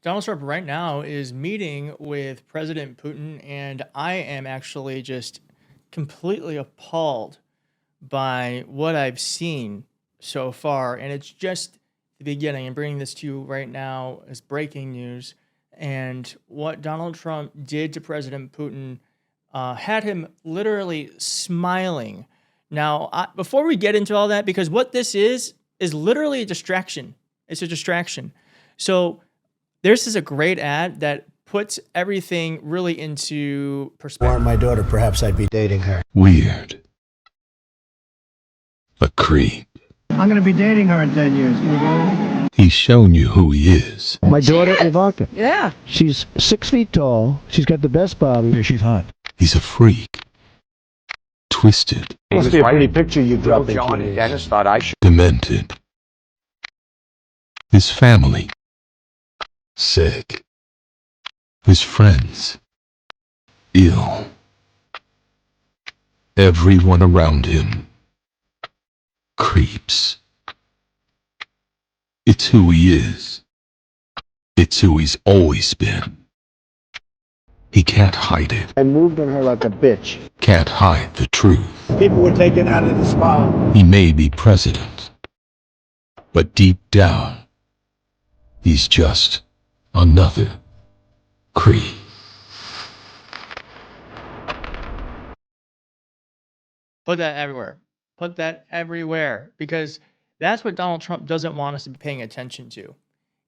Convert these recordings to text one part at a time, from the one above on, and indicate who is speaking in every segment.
Speaker 1: Donald Trump right now is meeting with President Putin, and I am actually just completely appalled by what I've seen so far. And it's just the beginning. I'm bringing this to you right now as breaking news. And what Donald Trump did to President Putin had him literally smiling. Now, before we get into all that, because what this is literally a distraction. It's a distraction. So this is a great ad that puts everything really into perspective.
Speaker 2: Warn my daughter, perhaps I'd be dating her.
Speaker 3: Weird. A creep.
Speaker 2: I'm gonna be dating her in 10 years. Can you believe it?
Speaker 3: He's shown you who he is.
Speaker 2: My daughter, Ivanka.
Speaker 4: Yeah.
Speaker 2: She's 6 feet tall. She's got the best body.
Speaker 5: Yeah, she's hot.
Speaker 3: He's a freak. Twisted.
Speaker 2: Must be a pretty picture you dropped
Speaker 6: John
Speaker 2: into
Speaker 6: and Dennis thought I should.
Speaker 3: Demented. His family. Sick. His friends. Ill. Everyone around him. Creeps. It's who he is. It's who he's always been. He can't hide it.
Speaker 2: I moved on her like a bitch.
Speaker 3: Can't hide the truth.
Speaker 2: People were taken out of the spa.
Speaker 3: He may be president, but deep down, he's just another creep.
Speaker 1: Put that everywhere. Put that everywhere. Because that's what Donald Trump doesn't want us to be paying attention to,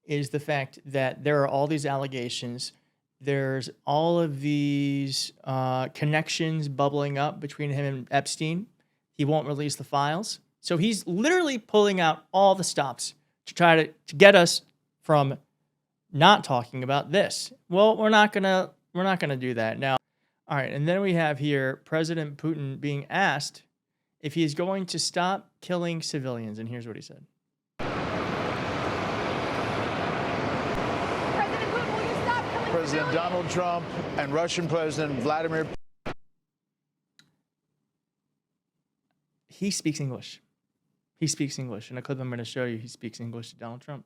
Speaker 1: is the fact that there are all these allegations. There's all of these connections bubbling up between him and Epstein. He won't release the files. So he's literally pulling out all the stops to try to get us from not talking about this. Well, we're not gonna do that now. All right, and then we have here President Putin being asked if he is going to stop killing civilians, and here's what he said.
Speaker 7: President Putin, will you stop killing
Speaker 8: President
Speaker 7: civilians?
Speaker 8: Donald Trump and Russian President Vladimir.
Speaker 1: He speaks English. He speaks English. In a clip I'm going to show you, he speaks English to Donald Trump.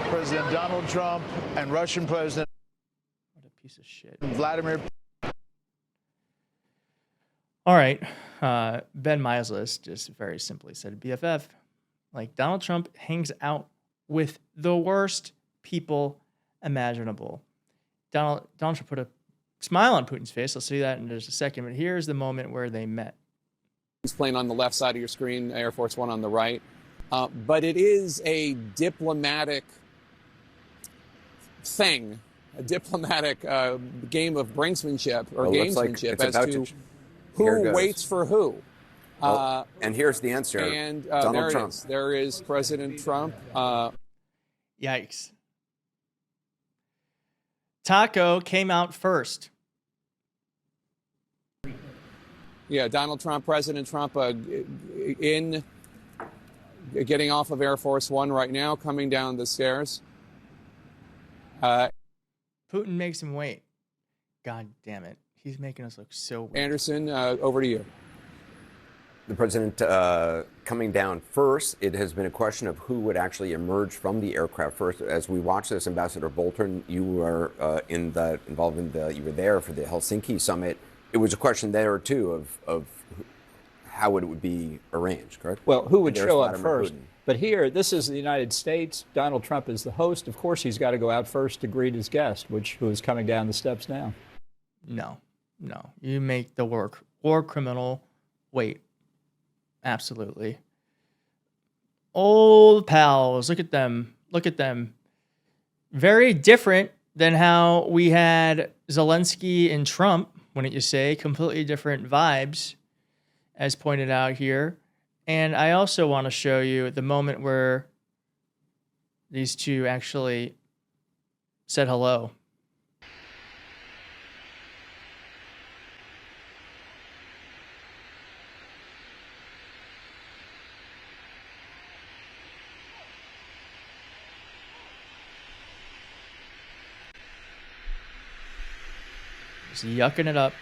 Speaker 8: President Donald Trump and Russian President.
Speaker 1: What a piece of shit.
Speaker 8: Vladimir.
Speaker 1: All right. Ben Meiselas just very simply said, BFF, like Donald Trump hangs out with the worst people imaginable. Donald Trump put a smile on Putin's face. I'll see that in just a second. But here's the moment where they met.
Speaker 9: Plane on the left side of your screen, Air Force One on the right. But it is a diplomatic thing, a diplomatic game of brinksmanship or gamesmanship as to who waits for who.
Speaker 6: And here's the answer.
Speaker 9: And
Speaker 6: Donald
Speaker 9: there
Speaker 6: Trump.
Speaker 9: it is. There is President Trump.
Speaker 1: Yikes. Taco came out first.
Speaker 9: Yeah, Donald Trump, President Trump, in getting off of Air Force One right now, coming down the stairs.
Speaker 1: Putin makes him wait. God damn it. He's making us look so weird.
Speaker 9: Anderson, over to you.
Speaker 6: The president coming down first. It has been a question of who would actually emerge from the aircraft first. As we watch this, Ambassador Bolton, you were involved in you were there for the Helsinki summit. It was a question there too of how it would be arranged, correct?
Speaker 5: Well, who would
Speaker 6: There's
Speaker 5: show up
Speaker 6: Vladimir
Speaker 5: first?
Speaker 6: Putin.
Speaker 5: But here, this is the United States. Donald Trump is the host. Of course, he's got to go out first to greet his guest, who is coming down the steps now.
Speaker 1: No. You make the war criminal wait. Absolutely. Old pals. Look at them. Very different than how we had Zelensky and Trump, wouldn't you say? Completely different vibes, as pointed out here. And I also want to show you the moment where these two actually said hello. Just yucking it up.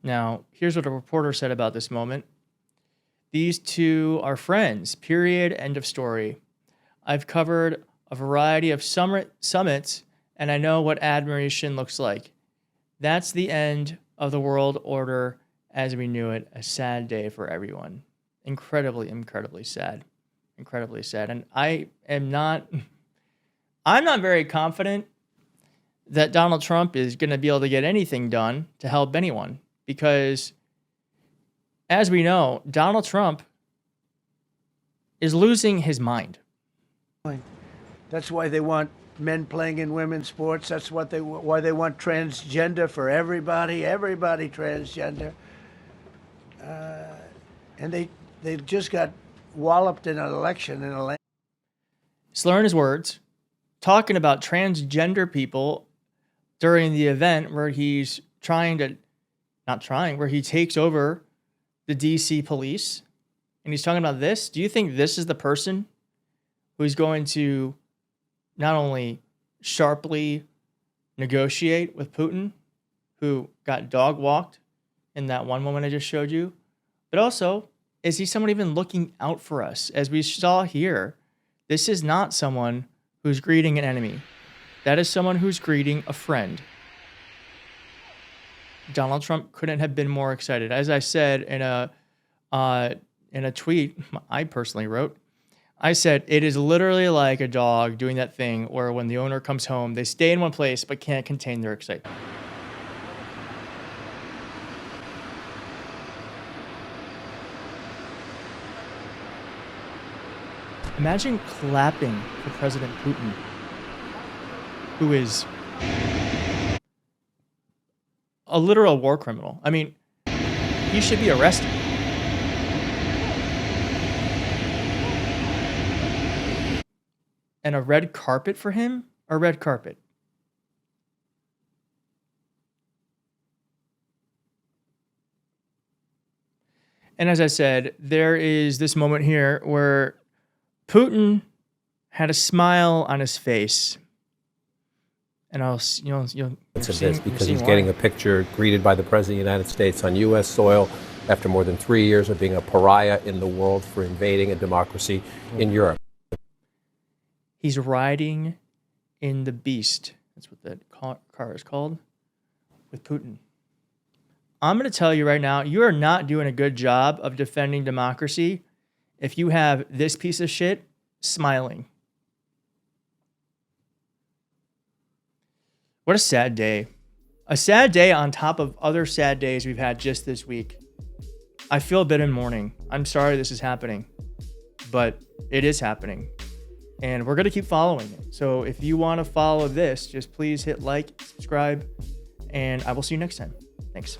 Speaker 1: Now, here's what a reporter said about this moment. These two are friends, period, end of story. I've covered a variety of summits, and I know what admiration looks like. That's the end of the world order as we knew it. A sad day for everyone. Incredibly, incredibly sad. Incredibly sad. And I'm not very confident that Donald Trump is going to be able to get anything done to help anyone because, as we know, Donald Trump is losing his mind.
Speaker 2: That's why they want men playing in women's sports. That's why they want transgender for everybody. Everybody transgender. And they just got walloped in an election in a.
Speaker 1: Slurring his words, talking about transgender people during the event where he's where he takes over the DC police, and he's talking about this. Do you think this is the person who's going to not only sharply negotiate with Putin, who got dog walked in that one moment I just showed you, but also, is he someone even looking out for us? As we saw here, this is not someone who's greeting an enemy. That is someone who's greeting a friend. Donald Trump couldn't have been more excited. As I said in a tweet I personally wrote, I said, it is literally like a dog doing that thing where when the owner comes home, they stay in one place but can't contain their excitement. Imagine clapping for President Putin, who is a literal war criminal. I mean, he should be arrested. And a red carpet for him? A red carpet. And as I said, there is this moment here where Putin had a smile on his face. And you'll
Speaker 4: because he's getting a picture greeted by the President of the United States on U.S. soil after more than 3 years of being a pariah in the world for invading a democracy in Europe.
Speaker 1: He's riding in the beast. That's what that car is called. With Putin. I'm going to tell you right now, you are not doing a good job of defending democracy if you have this piece of shit smiling. What a sad day. A sad day on top of other sad days we've had just this week. I feel a bit in mourning. I'm sorry this is happening, but it is happening. And we're going to keep following it. So if you want to follow this, just please hit like, subscribe, and I will see you next time. Thanks.